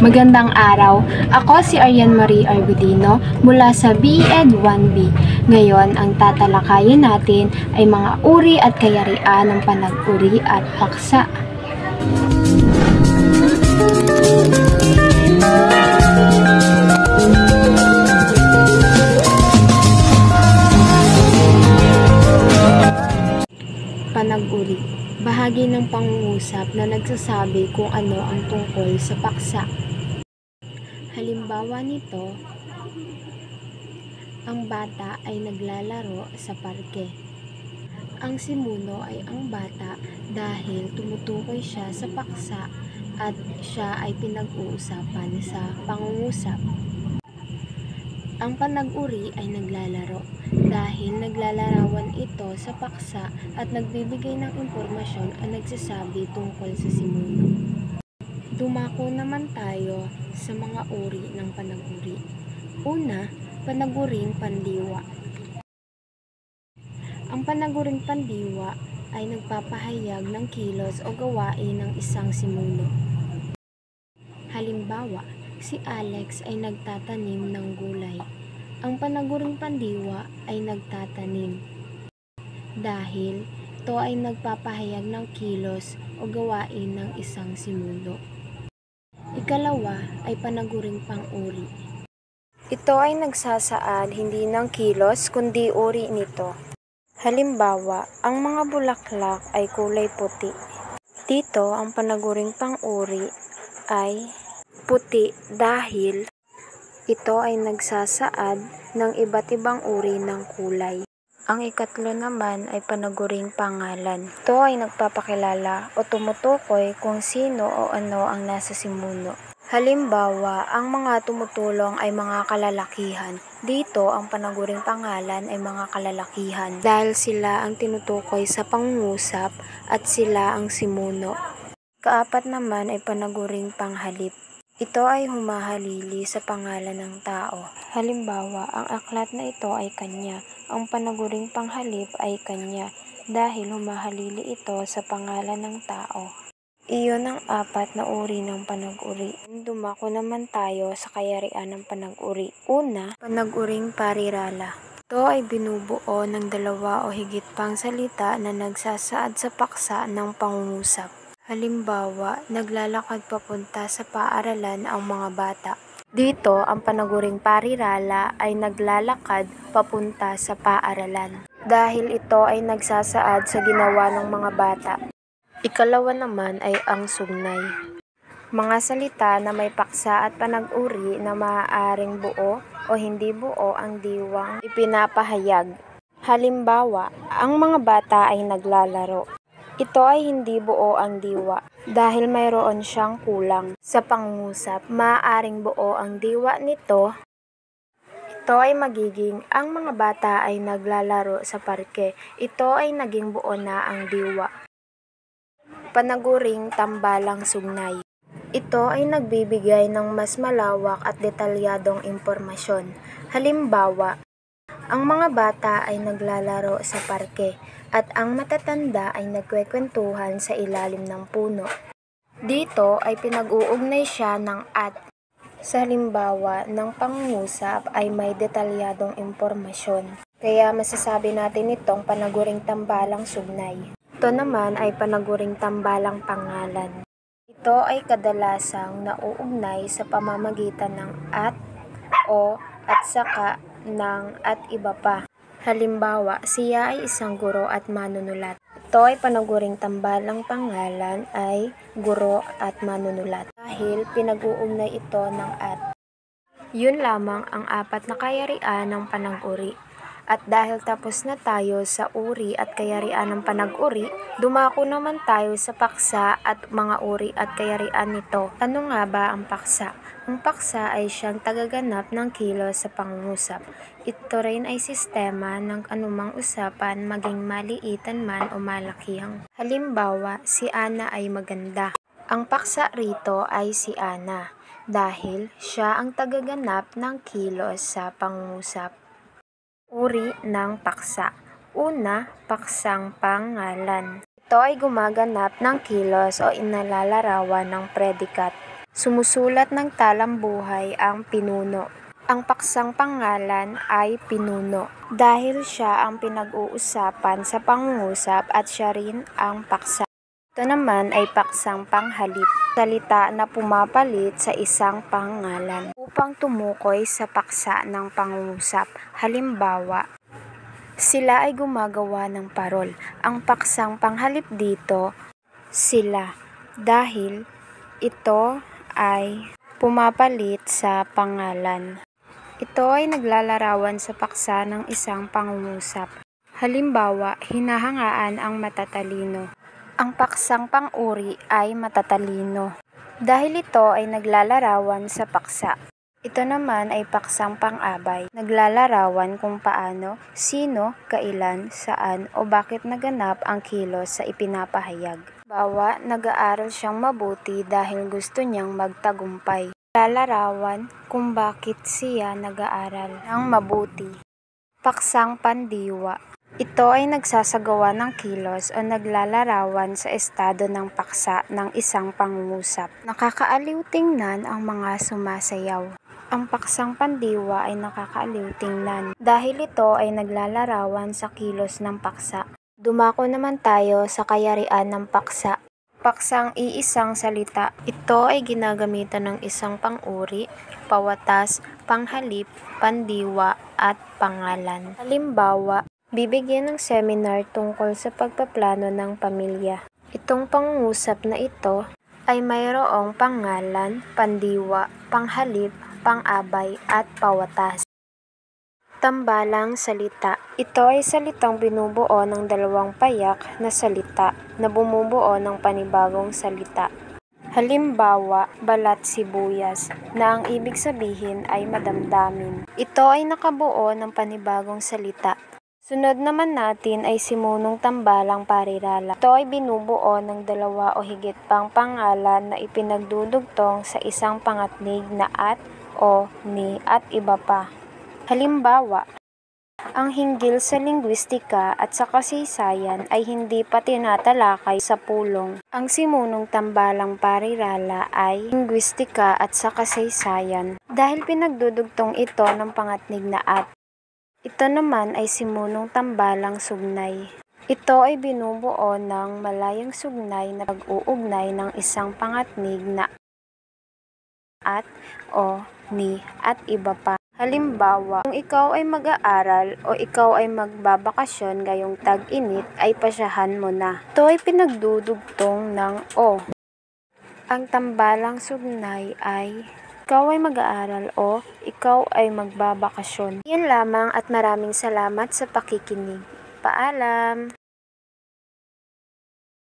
Magandang araw. Ako si Arian Marie Argudino mula sa BEd 1B. Ngayon, ang tatalakayin natin ay mga uri at kayarian ng panag-uri at paksa. Panag-uri. Bahagi ng pangungusap na nagsasabi kung ano ang tungkol sa paksa. Halimbawa nito, ang bata ay naglalaro sa parke. Ang simuno ay ang bata dahil tumutukoy siya sa paksa at siya ay pinag-uusapan sa pangungusap. Ang panag-uri ay naglalaro dahil naglalarawan ito sa paksa at nagbibigay ng impormasyon ang nagsasabi tungkol sa simuno. Dumako naman tayo sa mga uri ng panag-uri. Una, panag-uring pandiwa. Ang panag-uring pandiwa ay nagpapahayag ng kilos o gawain ng isang simuno. Halimbawa, si Alex ay nagtatanim ng gulay. Ang panag-uring pandiwa ay nagtatanim dahil ito ay nagpapahayag ng kilos o gawain ng isang simuno. Ikalawa ay panag-uring pang-uri. Ito ay nagsasaad hindi ng kilos kundi uri nito. Halimbawa, ang mga bulaklak ay kulay puti. Dito, ang panag-uring pang-uri ay puti dahil ito ay nagsasaad ng iba't ibang uri ng kulay. Ang ikatlo naman ay panag-uring pangalan. Ito ay nagpapakilala o tumutukoy kung sino o ano ang nasa simuno. Halimbawa, ang mga tumutulong ay mga kalalakihan. Dito, ang panag-uring pangalan ay mga kalalakihan dahil sila ang tinutukoy sa pangungusap at sila ang simuno. Kaapat naman ay panag-uring panghalip. Ito ay humahalili sa pangalan ng tao. Halimbawa, ang aklat na ito ay kanya. Ang panag-uring panghalip ay kanya dahil humahalili ito sa pangalan ng tao. Iyon ang apat na uri ng panag-uri. Dumako naman tayo sa kayarian ng panag-uri. Una, panag-uring parirala. Ito ay binubuo ng dalawa o higit pang salita na nagsasaad sa paksa ng pangungusap. Halimbawa, naglalakad papunta sa paaralan ang mga bata. Dito, ang panag-uring parirala ay naglalakad papunta sa paaralan dahil ito ay nagsasaad sa ginawa ng mga bata. Ikalawa naman ay ang sugnay. Mga salita na may paksa at panag-uri na maaaring buo o hindi buo ang diwang ipinapahayag. Halimbawa, ang mga bata ay naglalaro. Ito ay hindi buo ang diwa dahil mayroon siyang kulang. Sa pangungusap, maaaring buo ang diwa nito. Ito ay magiging ang mga bata ay naglalaro sa parke. Ito ay naging buo na ang diwa. Panag-uring tambalang sugnay. Ito ay nagbibigay ng mas malawak at detalyadong impormasyon. Halimbawa, ang mga bata ay naglalaro sa parke at ang matatanda ay nagkwekwentuhan sa ilalim ng puno. Dito ay pinag-uugnay siya ng at. Sa halimbawa ng pangungusap ay may detalyadong impormasyon. Kaya masasabi natin itong panag-uring tambalang sugnay. Ito naman ay panag-uring tambalang pangalan. Ito ay kadalasang nauugnay sa pamamagitan ng at, o, at saka, ng at iba pa. Halimbawa, siya ay isang guro at manunulat. Ito ay panag-uring tambalang pangalan ay guro at manunulat dahil pinag-uugnay ito ng at. Yun lamang ang apat na kayarian ng panag-uri. At dahil tapos na tayo sa uri at kayarian ng panag-uri, dumako naman tayo sa paksa at mga uri at kayarian nito. Ano nga ba ang paksa? Ang paksa ay siyang tagaganap ng kilos sa pangungusap. Ito rin ay sistema ng anumang usapan maging maliitan man o malakihang. Halimbawa, si Ana ay maganda. Ang paksa rito ay si Ana dahil siya ang tagaganap ng kilos sa pangungusap. Uri ng paksa. Una, paksang pangalan. Ito ay gumaganap ng kilos o inalalarawan ng predikat. Sumusulat ng talambuhay ang pinuno. Ang paksang pangalan ay pinuno dahil siya ang pinag-uusapan sa pangungusap at siya rin ang paksa. Ito naman ay paksang panghalip, salita na pumapalit sa isang pangalan upang tumukoy sa paksa ng pangungusap. Halimbawa, sila ay gumagawa ng parol. Ang paksang panghalip dito, sila, dahil ito ay pumapalit sa pangalan. Ito ay naglalarawan sa paksa ng isang pangungusap. Halimbawa, hinahangaan ang matatalino. Ang paksang pang-uri ay matatalino dahil ito ay naglalarawan sa paksa. Ito naman ay paksang pang-abay. Naglalarawan kung paano, sino, kailan, saan o bakit naganap ang kilos sa ipinapahayag. Halimbawa, nag-aaral siyang mabuti dahil gusto niyang magtagumpay. Lalarawan kung bakit siya nag-aaral ng mabuti. Paksang pandiwa. Ito ay nagsasagawa ng kilos o naglalarawan sa estado ng paksa ng isang pangungusap. Nakakaaliw tingnan ang mga sumasayaw. Ang paksang pandiwa ay nakakaaliw tingnan dahil ito ay naglalarawan sa kilos ng paksa. Dumako naman tayo sa kayarian ng paksa. Paksang iisang salita. Ito ay ginagamitan ng isang pang-uri, pawatas, panghalip, pandiwa, at pangalan. Halimbawa, bibigyan ng seminar tungkol sa pagpaplano ng pamilya. Itong pangungusap na ito ay mayroong pangalan, pandiwa, panghalip, pang-abay, at pawatas. Tambalang salita. Ito ay salitang binubuo ng dalawang payak na salita na bumubuo ng panibagong salita. Halimbawa, balat sibuyas, na ang ibig sabihin ay madamdamin. Ito ay nakabuo ng panibagong salita. Sunod naman natin ay simunong tambalang parirala. Ito ay binubuo ng dalawa o higit pang pangalan na ipinagdudugtong sa isang pangatnig na at, o, ni, at iba pa. Halimbawa, ang hinggil sa lingwistika at sa kasaysayan ay hindi pa tinatalakay sa pulong. Ang simunong tambalang parirala ay lingwistika at sa kasaysayan dahil pinagdudugtong ito ng pangatnig na at. Ito naman ay simunong tambalang sugnay. Ito ay binubuo ng malayang sugnay na pag-uugnay ng isang pangatnig na at, o, ni, at iba pa. Halimbawa, kung ikaw ay mag-aaral o ikaw ay magbabakasyon ngayong tag-init ay pasyahan mo na. Ito ay pinagdudugtong ng o. Ang tambalang sugnay ay ikaw ay mag-aaral o ikaw ay magbabakasyon. Yan lamang at maraming salamat sa pakikinig. Paalam!